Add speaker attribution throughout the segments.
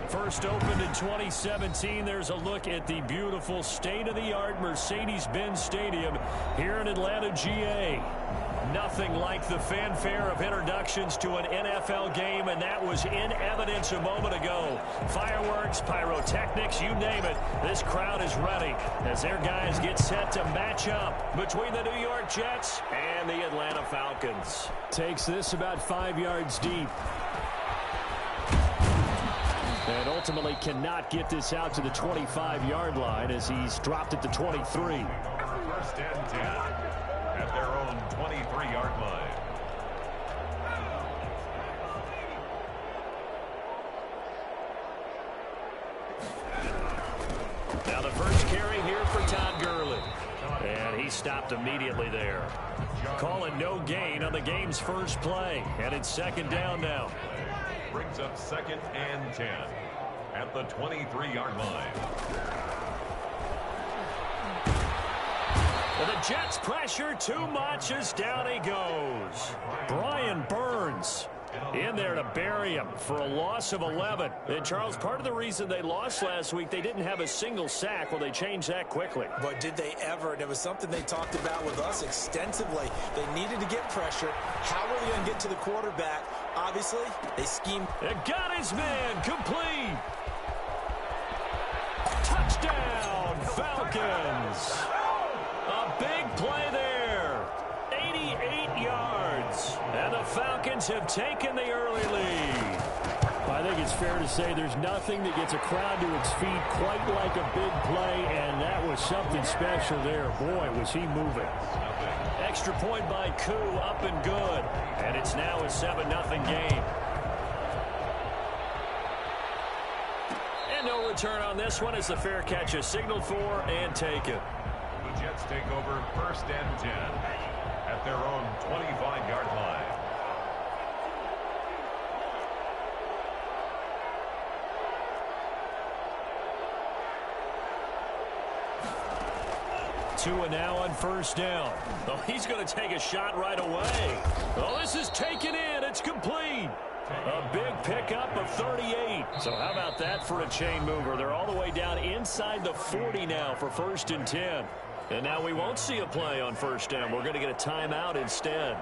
Speaker 1: First opened in 2017. There's a look at the beautiful state-of-the-art Mercedes-Benz Stadium here in Atlanta, GA. Nothing like the fanfare of introductions to an NFL game, and that was in evidence a moment ago. Fireworks, pyrotechnics, you name it. This crowd is ready as their guys get set to match up between the New York Jets and the Atlanta Falcons. Takes this about 5 yards deep. And ultimately cannot get this out to the 25-yard line as he's dropped at the 23.
Speaker 2: First and 10 at their own 23-yard line.
Speaker 1: Now the first carry here for Todd Gurley. And he stopped immediately there. Calling no gain on the game's first play. And it's second down now.
Speaker 2: Brings up second and 10 at the 23-yard line.
Speaker 1: Well, the Jets pressure too much as down he goes. Brian Burns in there to bury him for a loss of 11. And, Charles, part of the reason they lost last week, they didn't have a single sack. Well, they changed that quickly.
Speaker 3: But did they ever? And it was something they talked about with us extensively. They needed to get pressure. How are they going to get to the quarterback? Obviously, they schemed.
Speaker 1: It got his man complete. Touchdown, Falcons. A big play there. 88 yards. And the Falcons have taken the early lead. I think it's fair to say there's nothing that gets a crowd to its feet quite like a big play, and that was something special there. Boy, was he moving. Extra point by Koo, up and good. And it's now a 7-0 game. And no return on this one as the fair catch is signaled for and taken.
Speaker 2: The Jets take over first and 10 at their own 25-yard line.
Speaker 1: Tua now on first down. Oh, he's going to take a shot right away. Oh, this is taken in. It's complete. A big pickup of 38. So how about that for a chain mover? They're all the way down inside the 40 now for first and 10. And now we won't see a play on first down. We're going to get a timeout instead.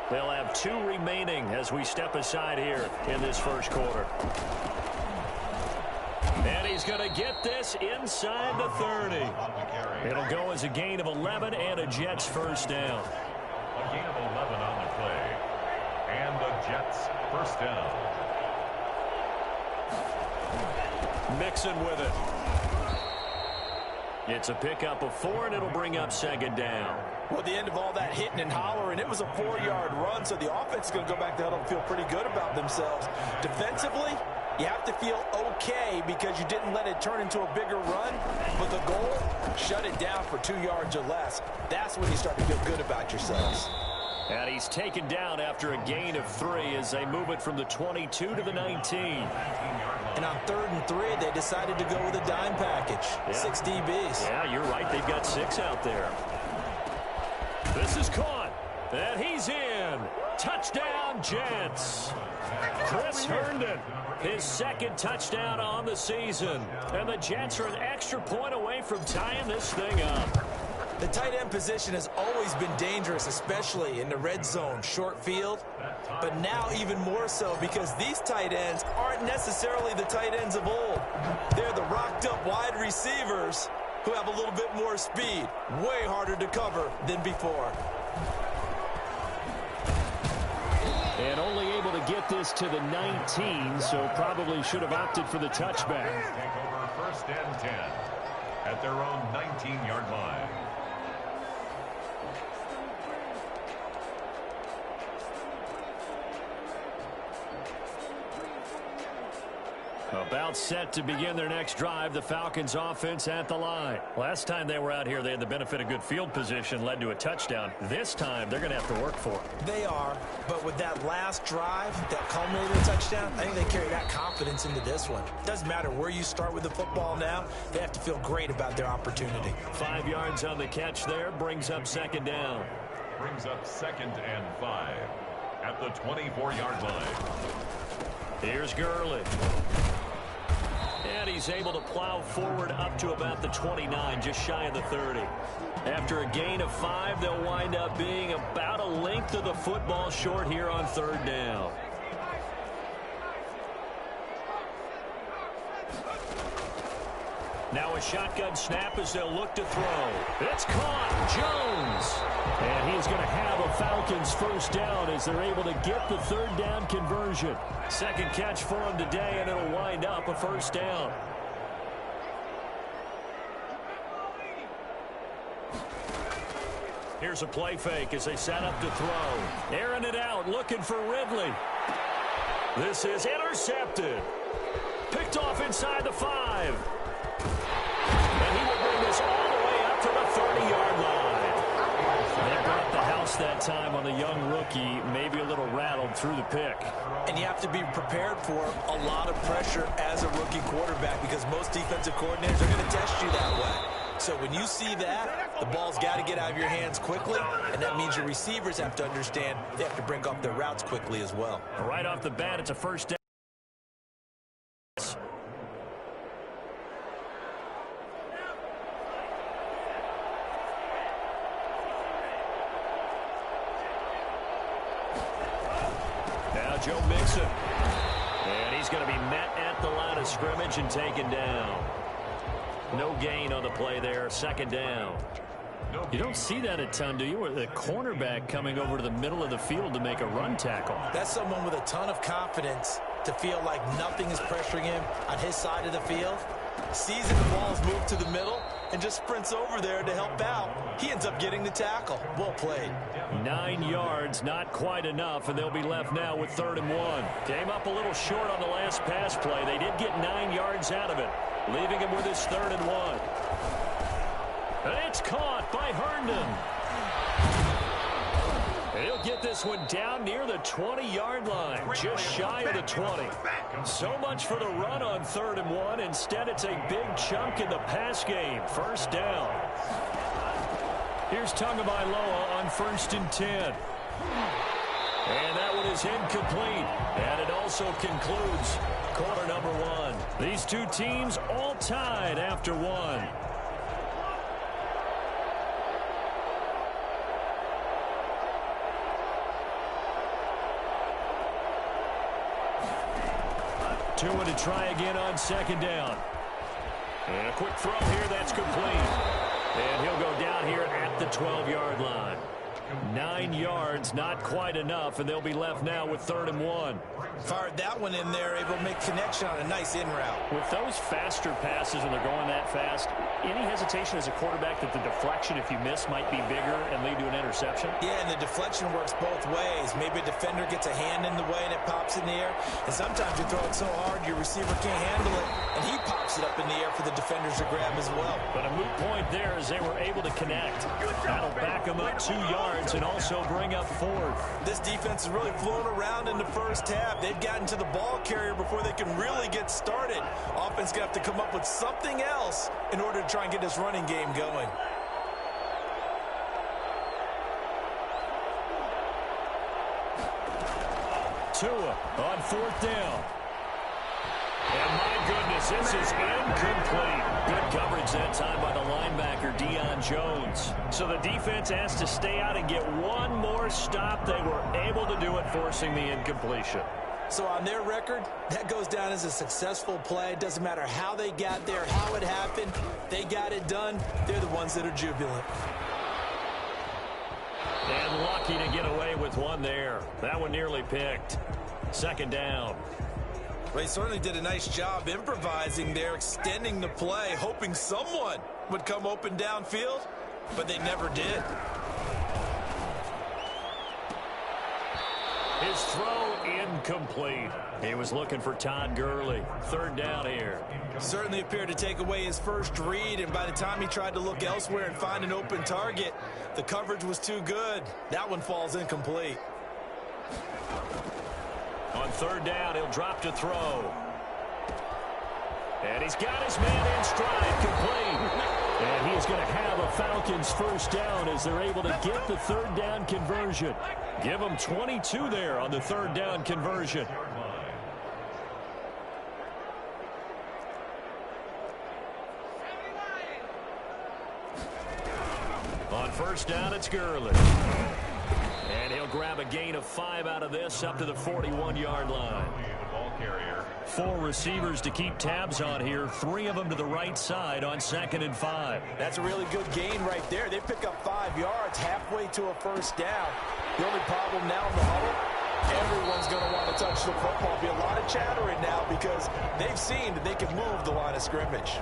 Speaker 1: They'll have 2 remaining as we step aside here in this first quarter. And he's going to get this inside the 30. It'll go as a gain of 11 and a Jets first down.
Speaker 2: A gain of 11 on the play. And the Jets first down.
Speaker 1: Mixon with it. It's a pickup of 4, and it'll bring up second down.
Speaker 3: Well, at the end of all that hitting and hollering, it was a 4-yard run, so the offense is going to go back to huddle and feel pretty good about themselves. Defensively, you have to feel okay because you didn't let it turn into a bigger run, but the goal, shut it down for 2 yards or less. That's when you start to feel good about yourselves.
Speaker 1: And he's taken down after a gain of 3 as they move it from the 22 to the 19.
Speaker 3: And on 3rd and 3, they decided to go with a dime package. Yeah. 6 DBs.
Speaker 1: Yeah, you're right. They've got 6 out there. This is caught. And he's in. Touchdown, Jets. Chris Herndon, his second touchdown on the season. And the Jets are an extra point away from tying this thing up.
Speaker 3: The tight end position has always been dangerous, especially in the red zone, short field. But now even more so because these tight ends aren't necessarily the tight ends of old. They're the rocked-up wide receivers who have a little bit more speed. Way harder to cover than before.
Speaker 1: And only able to get this to the 19, so probably should have opted for the touchback.
Speaker 2: Take over first and 10 at their own 19-yard line.
Speaker 1: About set to begin their next drive, the Falcons offense at the line. Last time they were out here, they had the benefit of good field position, led to a touchdown. This time, they're going to have to work for it.
Speaker 3: They are, but with that last drive, that culminated touchdown, I think they carry that confidence into this one. Doesn't matter where you start with the football now, they have to feel great about their opportunity.
Speaker 1: 5 yards on the catch there, brings up second down.
Speaker 2: Brings up 2nd and 5 at the 24-yard line.
Speaker 1: Here's Gurley. And he's able to plow forward up to about the 29, just shy of the 30. After a gain of 5, they'll wind up being about a length of the football short here on 3rd down. Now a shotgun snap as they'll look to throw. It's caught. Jones. And he's going to have a Falcons first down as they're able to get the 3rd down conversion. Second catch for him today, and it'll wind up a first down. Here's a play fake as they set up to throw. Airing it out, looking for Ridley. This is intercepted. Picked off inside the 5. And he will bring this all the way up to the 30-yard line. They brought the house that time on the young rookie, maybe a little rattled through the pick.
Speaker 3: And you have to be prepared for a lot of pressure as a rookie quarterback because most defensive coordinators are going to test you that way. So when you see that, the ball's got to get out of your hands quickly, and that means your receivers have to understand they have to bring up their routes quickly as well.
Speaker 1: Right off the bat, it's a first down. Now Joe Mixon. And he's going to be met at the line of scrimmage and taken down. No gain on the play there. 2nd down. You don't see that a ton, do you? Or the cornerback coming over to the middle of the field to make a run tackle.
Speaker 3: That's someone with a ton of confidence to feel like nothing is pressuring him on his side of the field. Sees that the ball's moved to the middle and just sprints over there to help out. He ends up getting the tackle. Well played.
Speaker 1: 9 yards, not quite enough, and they'll be left now with 3rd and 1. Came up a little short on the last pass play. They did get 9 yards out of it, leaving him with his 3rd and 1. And it's caught by Herndon. He'll get this one down near the 20-yard line, just shy of the 20. So much for the run on 3rd and 1. Instead, it's a big chunk in the pass game. First down. Here's Tagovailoa on 1st and 10. And that one is incomplete. And it also concludes quarter number 1. These two teams all tied after 1. Tua to try again on 2nd down. And a quick throw here, that's complete. And he'll go down here at the 12-yard line. 9 yards, not quite enough, and they'll be left now with 3rd and 1.
Speaker 3: Fired that one in there, able to make connection on a nice in route.
Speaker 1: With those faster passes when they're going that fast, any hesitation as a quarterback that the deflection, if you miss, might be bigger and lead to an interception?
Speaker 3: Yeah, and the deflection works both ways. Maybe a defender gets a hand in the way and it pops in the air. And sometimes you throw it so hard your receiver can't handle it, and he pops it up in the air for the defenders to grab as well.
Speaker 1: But a moot point there as they were able to connect. That'll back them up 2 yards and also bring up 4th.
Speaker 3: This defense is really flown around in the first half. They've gotten to the ball carrier before they can really get started. Offense going to have to come up with something else in order to try and get this running game going.
Speaker 1: Tua on 4th down. And my goodness, this is incomplete. Good coverage that time by the linebacker, Deion Jones. So the defense has to stay out and get one more stop. They were able to do it, forcing the incompletion.
Speaker 3: So on their record, that goes down as a successful play. It doesn't matter how they got there, how it happened. They got it done. They're the ones that are jubilant.
Speaker 1: And lucky to get away with one there. That one nearly picked. 2nd down.
Speaker 3: Well, he certainly did a nice job improvising there, extending the play, hoping someone would come open downfield, but they never did.
Speaker 1: His throw incomplete. He was looking for Todd Gurley. 3rd down here.
Speaker 3: Certainly appeared to take away his first read, and by the time he tried to look elsewhere and find an open target, the coverage was too good. That one falls incomplete.
Speaker 1: On 3rd down, he'll drop to throw. And he's got his man in stride, complete. And he's going to have a Falcons first down as they're able to get the 3rd down conversion. Give them 22 there on the 3rd down conversion. first down, it's Gurley. And he'll grab a gain of 5 out of this up to the 41-yard line.
Speaker 2: The ball carrier.
Speaker 1: 4 receivers to keep tabs on here. 3 of them to the right side on 2nd and 5.
Speaker 3: That's a really good gain right there. They pick up 5 yards halfway to a first down. The only problem now in the huddle, everyone's going to want to touch the football. Be a lot of chattering now because they've seen that they can move the line of scrimmage.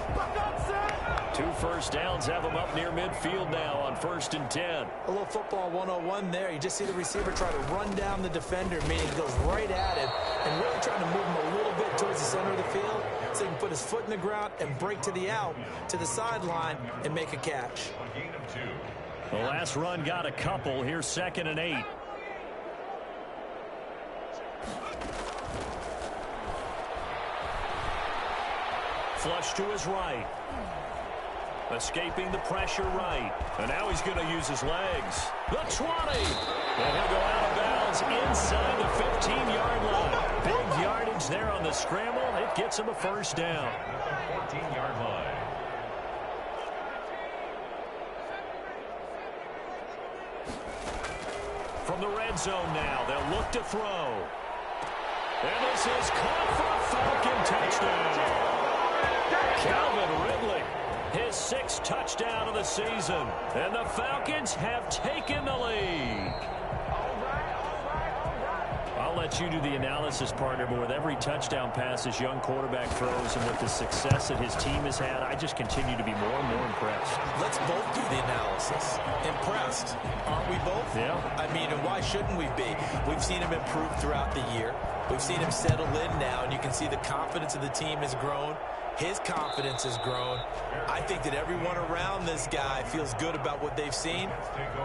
Speaker 1: 2 first downs have them up near midfield now on 1st and 10.
Speaker 3: A little football 101 there. You just see the receiver try to run down the defender, meaning he goes right at him and really trying to move him a little bit towards the center of the field so he can put his foot in the ground and break to the out, to the sideline, and make a catch.
Speaker 2: A gain of 2.
Speaker 1: The last run got a couple. Here's 2nd and 8. Flush to his right. Escaping the pressure right. And now he's going to use his legs. The 20. And he'll go out of bounds inside the 15-yard line. Big yardage there on the scramble. It gets him a first down.
Speaker 2: 14-yard line.
Speaker 1: From the red zone now, they'll look to throw. And this is caught for a Falcon touchdown. Calvin Ridley, his 6th touchdown of the season. And the Falcons have taken the lead. I'll let you do the analysis, partner, but with every touchdown pass this young quarterback throws and with the success that his team has had, I just continue to be more and more impressed.
Speaker 3: Let's both do the analysis. Impressed, aren't we both?
Speaker 1: Yeah.
Speaker 3: I mean, and why shouldn't we be? We've seen him improve throughout the year. We've seen him settle in now, and you can see the confidence of the team has grown. His confidence has grown. I think that everyone around this guy feels good about what they've seen,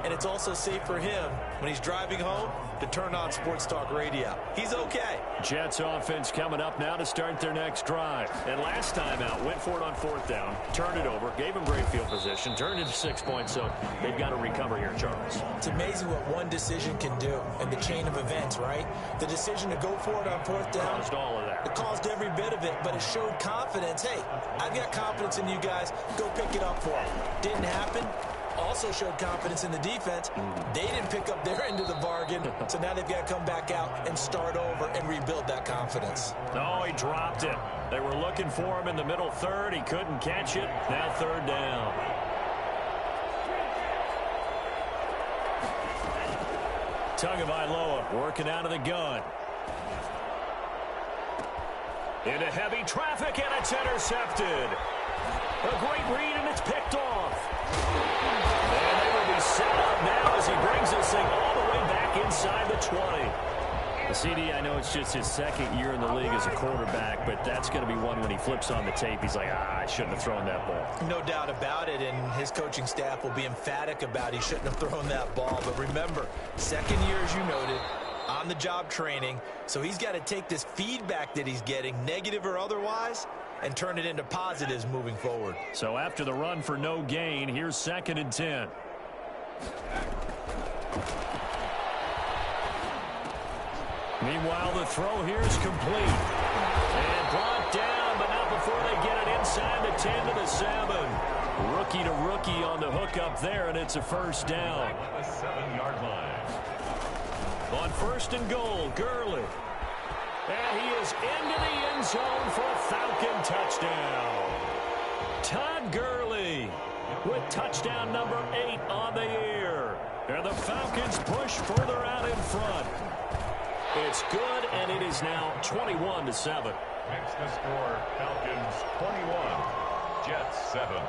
Speaker 3: and it's also safe for him when he's driving home to turn on Sports Talk Radio. He's okay.
Speaker 1: Jets offense coming up now to start their next drive. And last time out, went for it on 4th down, turned it over, gave him great field position, turned it to 6 points, so they've got to recover here, Charles.
Speaker 3: It's amazing what one decision can do in the chain of events, right? The decision to go for it on 4th down.
Speaker 1: Caused all of that.
Speaker 3: It caused every bit of it, but it showed confidence. Hey, I've got confidence in you guys. Go pick it up for them. Didn't happen. Also showed confidence in the defense. They didn't pick up their end of the bargain, so now they've got to come back out and start over and rebuild that confidence.
Speaker 1: No, he dropped it. They were looking for him in the middle third. He couldn't catch it. Now 3rd down. Tagovailoa working out of the gun. Into heavy traffic, and it's intercepted. A great read, and it's picked off. And they will be set up now as he brings this thing all the way back inside the 20. The CD, I know it's just his 2nd year in the league as a quarterback, but that's going to be one when he flips on the tape. He's like, I shouldn't have thrown that ball.
Speaker 3: No doubt about it, and his coaching staff will be emphatic about he shouldn't have thrown that ball. But remember, 2nd year, as you noted, on-the-job training, so he's got to take this feedback that he's getting, negative or otherwise, and turn it into positives moving forward.
Speaker 1: So after the run for no gain, here's 2nd and 10. Meanwhile, the throw here is complete. And brought down, but not before they get it inside the 10 to the 7. Rookie to rookie on the hook up there, and it's a first down.
Speaker 2: The 7-yard line.
Speaker 1: On 1st and goal, Gurley. And he is into the end zone for a Falcon touchdown. Todd Gurley with touchdown number 8 on the year. And the Falcons push further out in front. It's good, and it is now 21-7.
Speaker 2: Makes the score Falcons 21, Jets 7.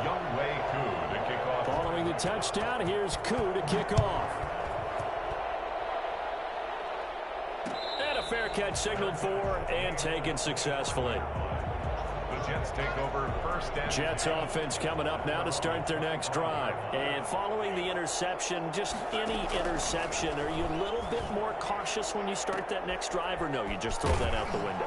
Speaker 2: Younghoe Koo to kick off.
Speaker 1: Following the touchdown, here's Koo to kick off. And a fair catch signaled for and taken successfully.
Speaker 2: The Jets take over 1st and
Speaker 1: Jets offense coming up now to start their next drive. And following the interception, just any interception, are you a little bit more cautious when you start that next drive, or no, you just throw that out the window?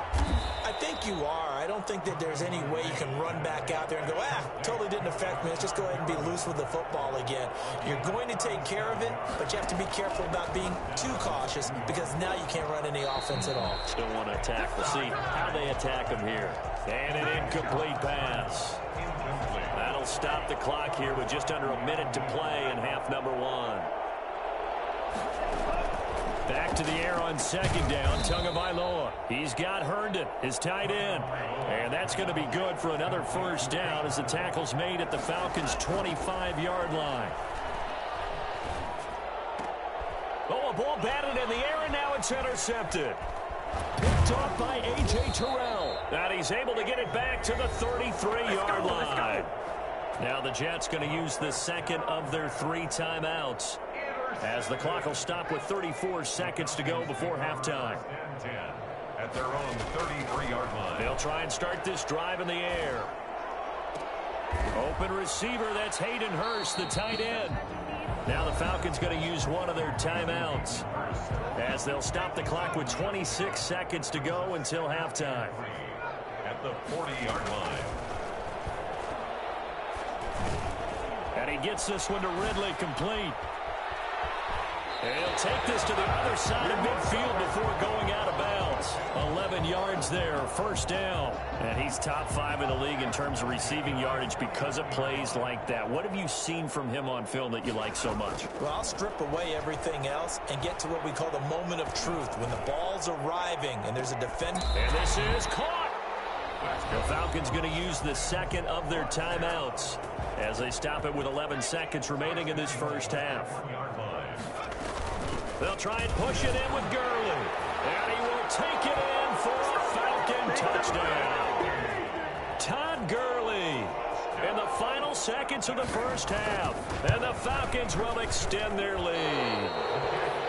Speaker 3: I think you are. I don't think that there's any way you can run back out there and go, totally didn't affect me. Let's just go ahead and be loose with the football again. You're going to take care of it, but you have to be careful about being too cautious because now you can't run any offense at all.
Speaker 1: Still want to attack. We'll see how they attack him here. And an incomplete pass. That'll stop the clock here with just under a minute to play in half number one. Back to the air on second down, Tagovailoa. He's got Herndon, his tight end. And that's going to be good for another first down as the tackle's made at the Falcons' 25-yard line. Oh, a ball batted in the air, and now it's intercepted. Picked off by A.J. Terrell. And he's able to get it back to the 33-yard line. Now the Jets going to use the second of their 3 timeouts, as the clock will stop with 34 seconds to go before halftime.
Speaker 2: At their own 33-yard line.
Speaker 1: They'll try and start this drive in the air. Open receiver, that's Hayden Hurst, the tight end. Now the Falcons going to use one of their timeouts, as they'll stop the clock with 26 seconds to go until halftime.
Speaker 2: At the 40-yard line.
Speaker 1: And he gets this one to Ridley, complete. And he'll take this to the other side of midfield before going out of bounds. 11 yards there, first down. And he's top 5 in the league in terms of receiving yardage because of plays like that. What have you seen from him on film that you like so much?
Speaker 3: Well, I'll strip away everything else and get to what we call the moment of truth, when the ball's arriving and there's a defender.
Speaker 1: And this is caught. The Falcons going to use the second of their timeouts as they stop it with 11 seconds remaining in this first half. They'll try and push it in with Gurley. And he will take it in for a Falcon touchdown. Todd Gurley in the final seconds of the first half. And the Falcons will extend their lead.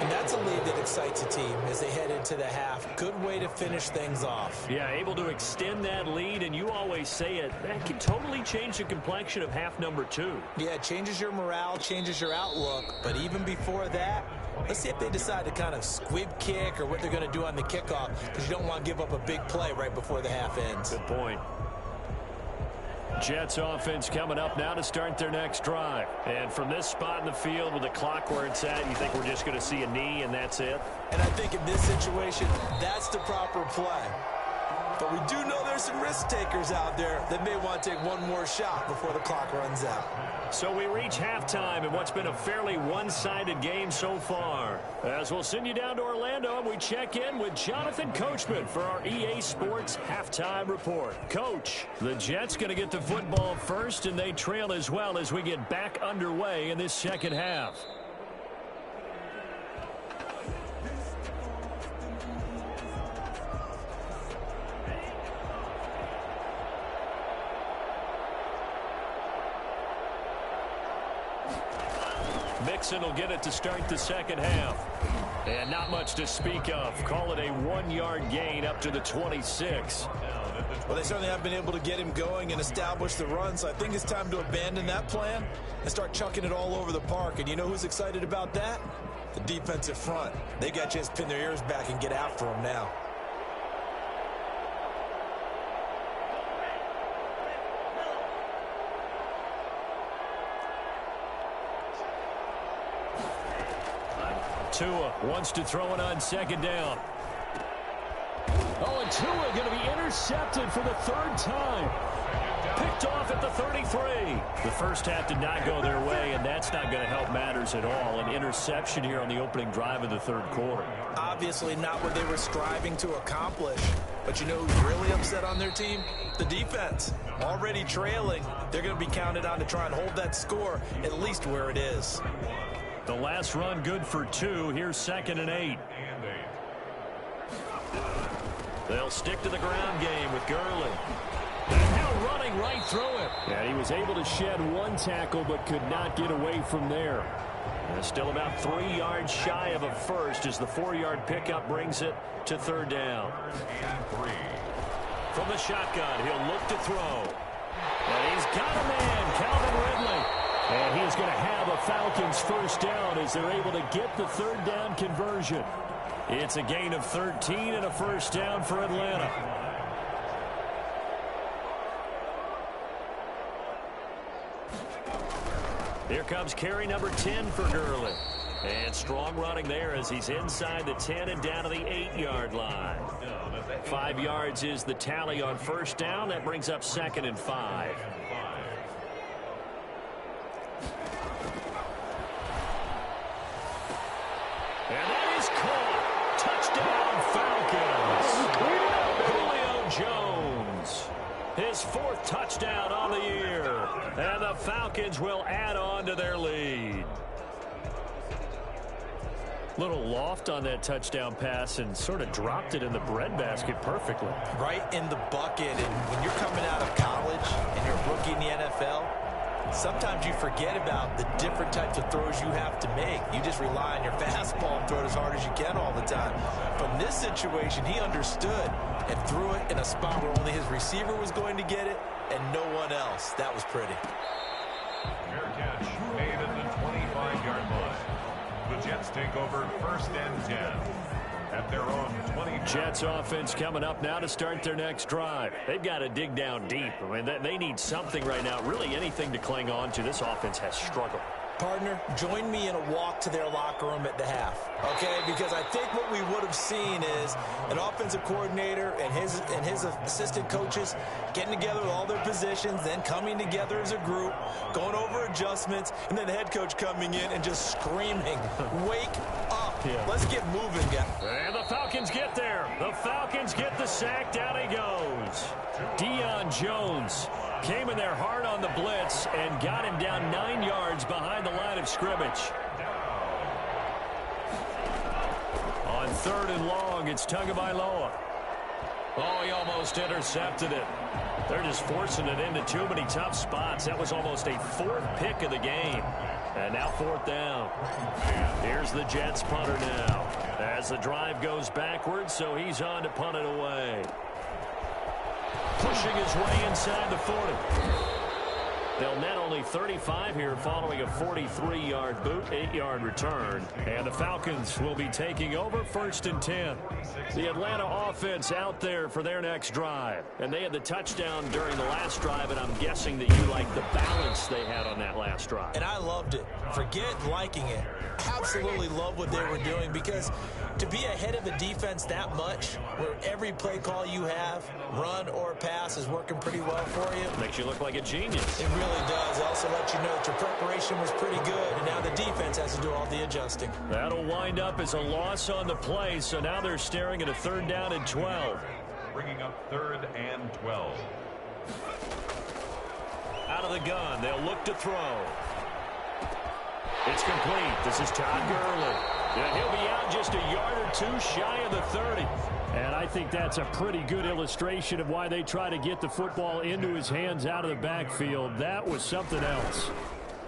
Speaker 3: And that's a lead that excites a team as they head into the half. Good way to finish things off.
Speaker 1: Yeah, able to extend that lead, and you always say it, that can totally change the complexion of half number 2.
Speaker 3: Yeah, it changes your morale, changes your outlook. But even before that, let's see if they decide to kind of squib kick or what they're going to do on the kickoff, because you don't want to give up a big play right before the half ends.
Speaker 1: Good point. Jets offense coming up now to start their next drive. And from this spot in the field with the clock where it's at, you think we're just going to see a knee and that's it?
Speaker 3: And I think in this situation, that's the proper play. But we do know there's some risk takers out there that may want to take one more shot before the clock runs out.
Speaker 1: So we reach halftime in what's been a fairly one-sided game so far. As we'll send you down to Orlando, and we check in with Jonathan Coachman for our EA Sports Halftime Report. Coach, the Jets going to get the football first, and they trail as well as we get back underway in this second half. Mixon will get it to start the second half. And not much to speak of. Call it a 1-yard gain up to the 26.
Speaker 3: Well, they certainly have been able to get him going and establish the run, so I think it's time to abandon that plan and start chucking it all over the park. And you know who's excited about that? The defensive front. They got a chance to pin their ears back and get after him now.
Speaker 1: Tua wants to throw it on second down. Oh, and Tua going to be intercepted for the 3rd time. Picked off at the 33. The first half did not go their way, and that's not going to help matters at all. An interception here on the opening drive of the 3rd quarter.
Speaker 3: Obviously not what they were striving to accomplish. But you know who's really upset on their team? The defense. Already trailing. They're going to be counted on to try and hold that score at least where it is.
Speaker 1: The last run good for 2. Here's 2nd and 8. They'll stick to the ground game with Gurley. And now running right through it. And he was able to shed 1 tackle but could not get away from there. And still about 3 yards shy of a first as the 4-yard pickup brings it to 3rd down. From the shotgun, he'll look to throw. And he's got a man, Calvin Ridley. And he's going to have a Falcons first down as they're able to get the 3rd down conversion. It's a gain of 13 and a first down for Atlanta. Here comes carry number 10 for Gurley. And strong running there as he's inside the 10 and down to the 8-yard line. 5 yards is the tally on first down. That brings up 2nd and 5. And that is caught. Touchdown, Falcons. Julio Jones. His 4th touchdown on the year. And the Falcons will add on to their lead. Little loft on that touchdown pass and sort of dropped it in the breadbasket perfectly.
Speaker 3: Right in the bucket. And when you're coming out of college and you're a rookie in the NFL, sometimes you forget about the different types of throws you have to make. You just rely on your fastball and throw it as hard as you can all the time. But in this situation, he understood and threw it in a spot where only his receiver was going to get it and no one else. That was pretty.
Speaker 2: Fair catch made at the 25-yard line. The Jets take over 1st and 10 at their own 20.
Speaker 1: Jets offense coming up now to start their next drive. They've got to dig down deep. I mean, they need something right now, really anything to cling on to. This offense has struggled.
Speaker 3: Partner, join me in a walk to their locker room at the half, okay? Because I think what we would have seen is an offensive coordinator and his assistant coaches getting together with all their positions, then coming together as a group, going over adjustments, and then the head coach coming in and just screaming, wake up. Yeah. Let's get moving, guys.
Speaker 1: And the Falcons get there. The Falcons get the sack. Down he goes. Deion Jones came in there hard on the blitz and got him down 9 yards behind the line of scrimmage. On 3rd and long, it's Tagovailoa. Oh, he almost intercepted it. They're just forcing it into too many tough spots. That was almost a 4th pick of the game. And now 4th down. Here's the Jets punter now. As the drive goes backwards, so he's on to punt it away. Pushing his way inside the 40. They'll net only 35 here following a 43-yard boot, 8-yard return. And the Falcons will be taking over 1st and 10. The Atlanta offense out there for their next drive. And they had the touchdown during the last drive, and I'm guessing that you like the balance they had on that last drive.
Speaker 3: And I loved it. Forget liking it. Absolutely love what they were doing, because to be ahead of the defense that much, where every play call you have, run or pass, is working pretty well for you.
Speaker 1: Makes you look like a genius.
Speaker 3: It really does. It also lets you know that your preparation was pretty good, and now the defense has to do all the adjusting.
Speaker 1: That'll wind up as a loss on the play, so now they're staring at a 3rd down and 12.
Speaker 2: Bringing up 3rd and 12.
Speaker 1: Out of the gun, they'll look to throw. It's complete. This is Todd Gurley. Yeah, he'll be out just a yard or 2 shy of the 30. And I think that's a pretty good illustration of why they try to get the football into his hands out of the backfield. That was something else.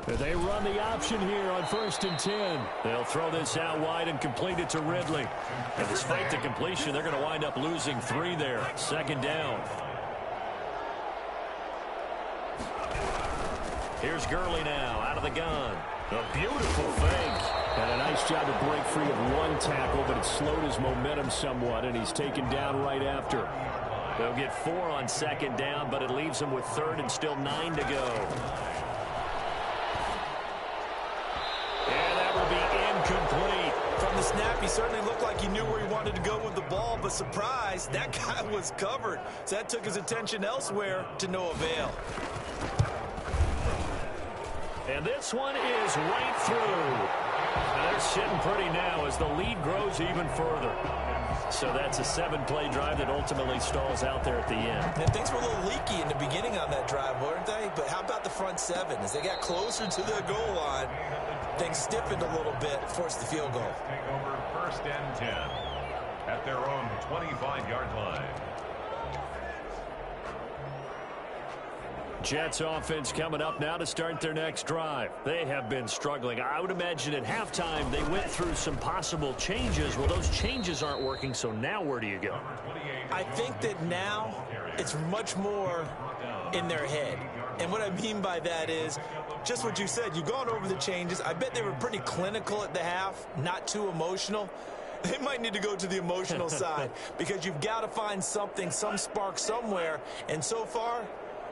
Speaker 1: They run the option here on 1st and 10. They'll throw this out wide and complete it to Ridley. And despite the completion, they're going to wind up losing 3 there. 2nd down. Here's Gurley now out of the gun. A beautiful fake. And a nice job to break free of 1 tackle, but it slowed his momentum somewhat, and he's taken down right after. They'll get 4 on 2nd down, but it leaves them with 3rd and still 9 to go. And that will be incomplete.
Speaker 3: From the snap, he certainly looked like he knew where he wanted to go with the ball, but surprise, that guy was covered. So that took his attention elsewhere to no avail.
Speaker 1: And this one is right through. And they're sitting pretty now as the lead grows even further. So that's a 7-play drive that ultimately stalls out there at the end.
Speaker 3: And things were a little leaky in the beginning on that drive, weren't they? But how about the front 7? As they got closer to the goal line, things stiffened a little bit, forced the field goal.
Speaker 2: Take over 1st and 10 at their own 25-yard line.
Speaker 1: Jets offense coming up now to start their next drive. They have been struggling. I would imagine at halftime they went through some possible changes. Well, those changes aren't working, so now where do you go?
Speaker 3: I think that now it's much more in their head. And what I mean by that is just what you said. You've gone over the changes. I bet they were pretty clinical at the half, not too emotional. They might need to go to the emotional side, because you've got to find something, some spark somewhere. And so far,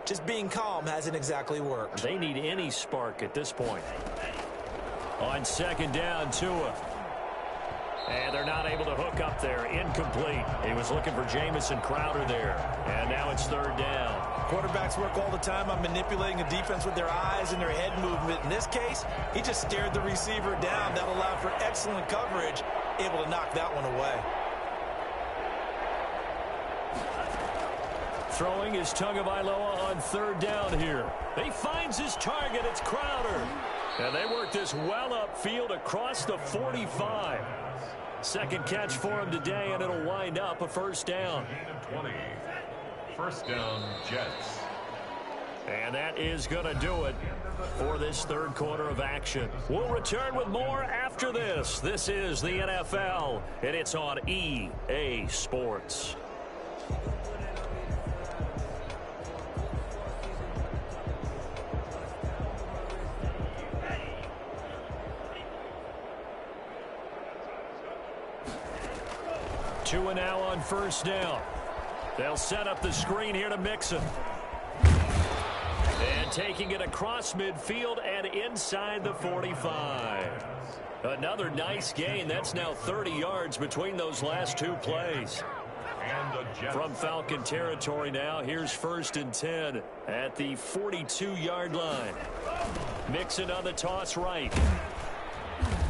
Speaker 3: Just being calm hasn't exactly worked.
Speaker 1: They need any spark at this point. On second down, Tua. And they're not able to hook up there. Incomplete. He was looking for Jamison Crowder there. And now it's third down.
Speaker 3: Quarterbacks work all the time on manipulating a defense with their eyes and their head movement. In this case, he just stared the receiver down. That allowed for excellent coverage, able to knock that one away.
Speaker 1: Throwing is Tagovailoa on third down here. He finds his target. It's Crowder. And they work this well upfield across the 45. Second catch for him today, and it'll wind up a first down.
Speaker 2: 20. First down, Jets.
Speaker 1: And that is going to do it for this third quarter of action. We'll return with more after this. This is the NFL, and it's on EA Sports. Tua now on first down. They'll set up the screen here to Mixon. And taking it across midfield and inside the 45. Another nice gain. That's now 30 yards between those last two plays. From Falcon territory now, here's first and 10 at the 42-yard line. Mixon on the toss right.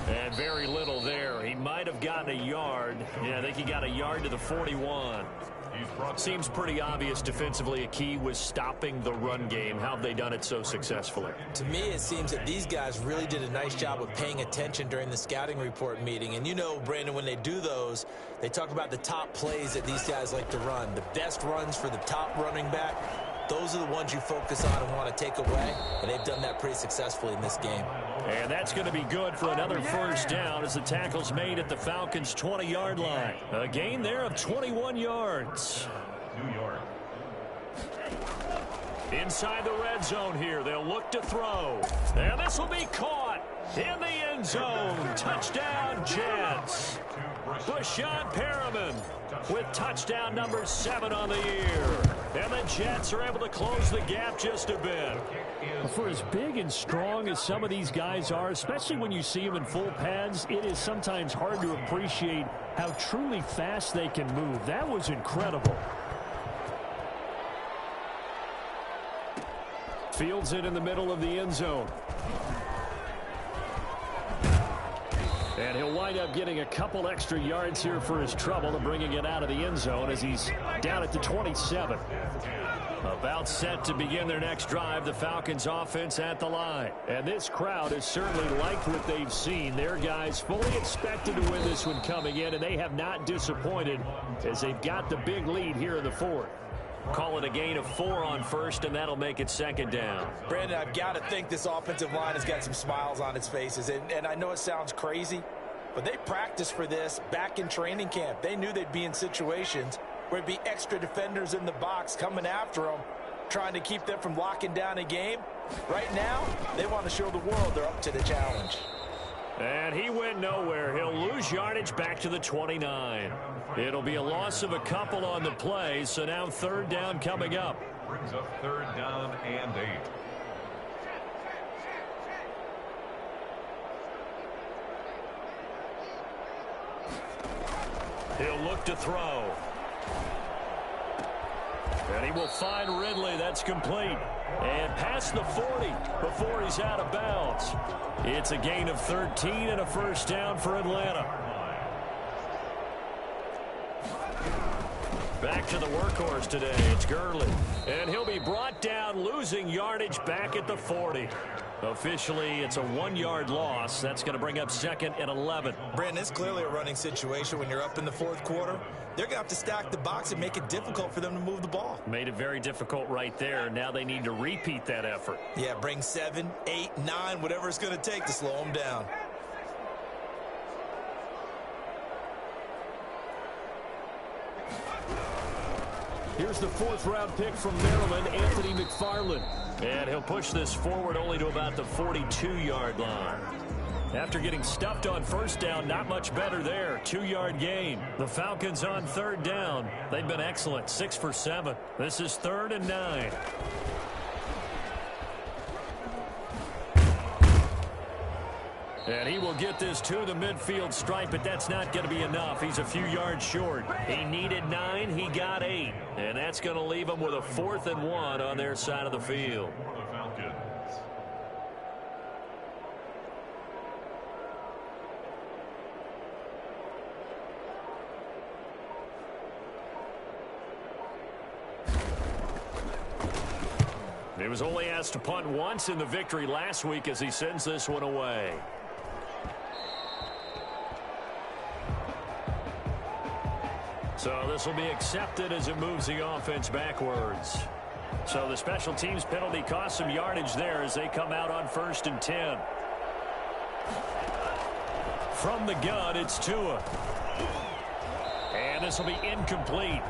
Speaker 1: And very little there. He might have gotten a yard. Yeah, I think he got a yard to the 41. Seems pretty obvious defensively a key was stopping the run game. How have they done it so successfully?
Speaker 3: To me, it seems that these guys really did a nice job of paying attention during the scouting report meeting. And you know, Brandon, when they do those, they talk about the top plays that these guys like to run. The best runs for the top running back. Those are the ones you focus on and want to take away, and they've done that pretty successfully in this game.
Speaker 1: And that's going to be good for another first down as the tackle's made at the Falcons' 20-yard line. A gain there of 21 yards.
Speaker 2: New York.
Speaker 1: Inside the red zone here, they'll look to throw. And this will be caught in the end zone. Touchdown, Jets. Brashad Perriman with touchdown number 7 on the year. And the Jets are able to close the gap just a bit. For as big and strong as some of these guys are, especially when you see them in full pads, it is sometimes hard to appreciate how truly fast they can move. That was incredible. Fields it in the middle of the end zone. And he'll wind up getting a couple extra yards here for his trouble and bringing it out of the end zone as he's down at the 27. About set to begin their next drive, the Falcons offense at the line. And this crowd has certainly liked what they've seen. Their guys fully expected to win this one coming in, and they have not disappointed as they've got the big lead here in the fourth. Call it a gain of 4 on first, and that'll make it second down.
Speaker 3: Brandon, I've got to think this offensive line has got some smiles on its faces. And I know it sounds crazy, but they practiced for this back in training camp. They knew they'd be in situations where there'd be extra defenders in the box coming after them, trying to keep them from locking down a game. Right now, they want to show the world they're up to the challenge.
Speaker 1: And he went nowhere. He'll lose yardage back to the 29. It'll be a loss of a couple on the play, so now third down coming up.
Speaker 2: Brings up third down and 8.
Speaker 1: He'll look to throw. And he will find Ridley. That's complete. And past the 40 before he's out of bounds. It's a gain of 13 and a first down for Atlanta. Back to the workhorse today. It's Gurley. And he'll be brought down, losing yardage back at the 40. Officially, it's a 1-yard loss. That's going to bring up second and 11.
Speaker 3: Brandon, it's clearly a running situation when you're up in the fourth quarter. They're going to have to stack the box and make it difficult for them to move the ball.
Speaker 1: Made it very difficult right there. Now they need to repeat that effort.
Speaker 3: Yeah, bring 7, 8, 9, whatever it's going to take to slow them down.
Speaker 1: Here's the 4th-round pick from Maryland, Anthony McFarland. And he'll push this forward only to about the 42-yard line. After getting stuffed on first down, not much better there. 2-yard gain. The Falcons on third down. They've been excellent, 6 for 7. This is 3rd and 9. And he will get this to the midfield stripe, but that's not going to be enough. He's a few yards short. He needed 9. He got 8. And that's going to leave him with a 4th and 1 on their side of the field. He was only asked to punt once in the victory last week as he sends this one away. So this will be accepted as it moves the offense backwards. So the special teams penalty cost some yardage there as they come out on 1st and 10. From the gun, it's Tua. And this will be incomplete.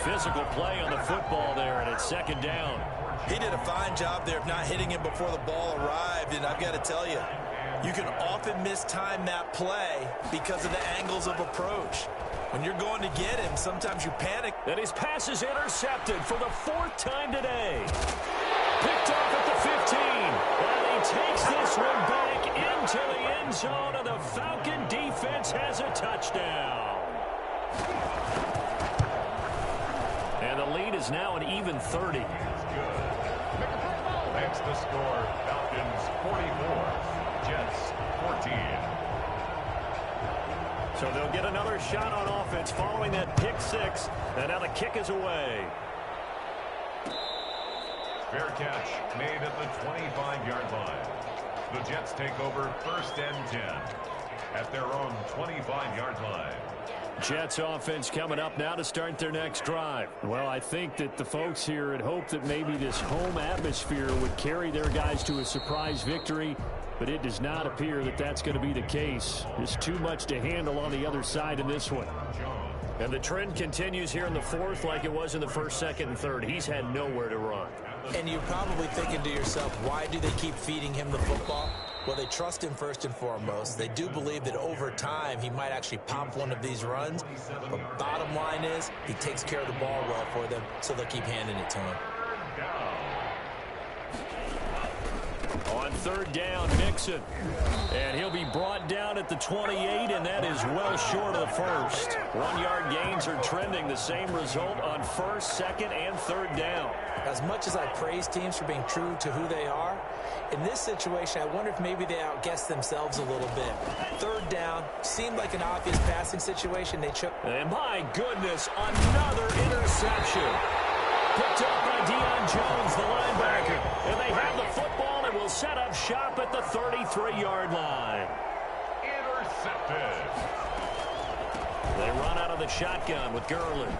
Speaker 1: Physical play on the football there, and it's 2nd down.
Speaker 3: He did a fine job there of not hitting him before the ball arrived, and I've got to tell you, you can often mistime that play because of the angles of approach. When you're going to get him, sometimes you panic.
Speaker 1: And his pass is intercepted for the 4th time today. Picked off at the 15. And he takes this one back into the end zone, and the Falcon defense has a touchdown. And the lead is now an even 30.
Speaker 2: Next to score, Falcons 44, Jets 14.
Speaker 1: So they'll get another shot on offense following that pick 6. And now the kick is away.
Speaker 2: Fair catch made at the 25-yard line. The Jets take over 1st and 10 at their own 25-yard line.
Speaker 1: Jets offense coming up now to start their next drive. Well, I think that the folks here had hoped that maybe this home atmosphere would carry their guys to a surprise victory, but it does not appear that that's going to be the case. There's too much to handle on the other side in this one. And the trend continues here in the 4th like it was in the 1st, 2nd, and 3rd. He's had nowhere to run.
Speaker 3: And you're probably thinking to yourself, why do they keep feeding him the football? Well, they trust him first and foremost. They do believe that over time he might actually pop one of these runs. But bottom line is he takes care of the ball well for them, so they'll keep handing it to him.
Speaker 1: On 3rd down, Nixon. And he'll be brought down at the 28, and that is well short of the 1st. 1-yard gains are trending. The same result on 1st, 2nd, and 3rd down.
Speaker 3: As much as I praise teams for being true to who they are, in this situation, I wonder if maybe they outguessed themselves a little bit. 3rd down seemed like an obvious passing situation. They took.
Speaker 1: And my goodness, another interception. Picked up by Deion Jones, the linebacker. And they have the football and will set up shop at the 33-yard line.
Speaker 2: Intercepted.
Speaker 1: They run out of the shotgun with Gurley.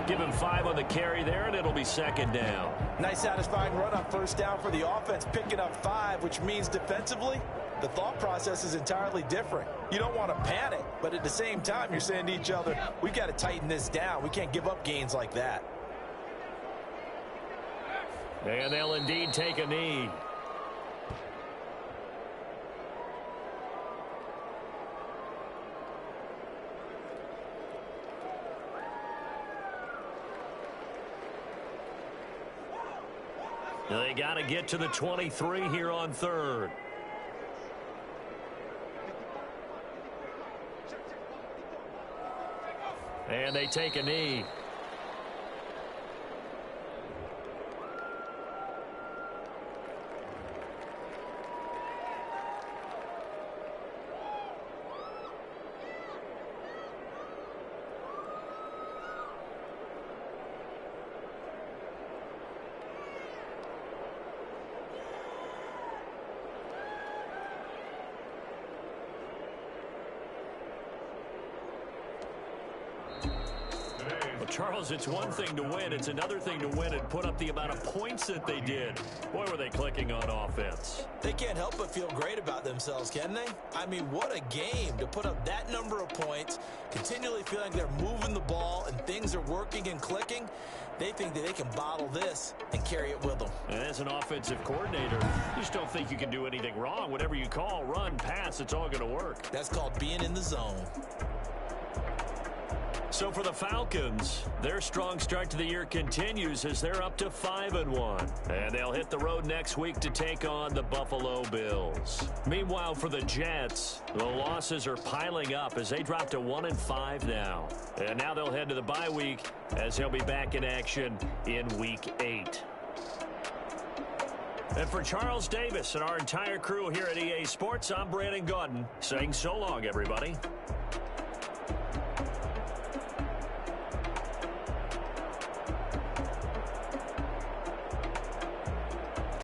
Speaker 1: Give him 5 on the carry there, and it'll be 2nd down.
Speaker 3: Nice satisfying run on 1st down for the offense, picking up 5, which means defensively, the thought process is entirely different. You don't want to panic, but at the same time, you're saying to each other, we've got to tighten this down. We can't give up gains like that.
Speaker 1: And they'll indeed take a knee. They got to get to the 23 here on 3rd. And they take a knee. Charles, it's one thing to win. It's another thing to win and put up the amount of points that they did. Boy, were they clicking on offense.
Speaker 3: They can't help but feel great about themselves, can they? I mean, what a game to put up that number of points, continually feeling they're moving the ball and things are working and clicking. They think that they can bottle this and carry it with them.
Speaker 1: And as an offensive coordinator, you just don't think you can do anything wrong. Whatever you call, run, pass, it's all going to work.
Speaker 3: That's called being in the zone.
Speaker 1: So for the Falcons, their strong start to the year continues as they're up to 5-1. And they'll hit the road next week to take on the Buffalo Bills. Meanwhile, for the Jets, the losses are piling up as they drop to 1-5 now. And now they'll head to the bye week as they'll be back in action in Week 8. And for Charles Davis and our entire crew here at EA Sports, I'm Brandon Gaudin saying so long, everybody.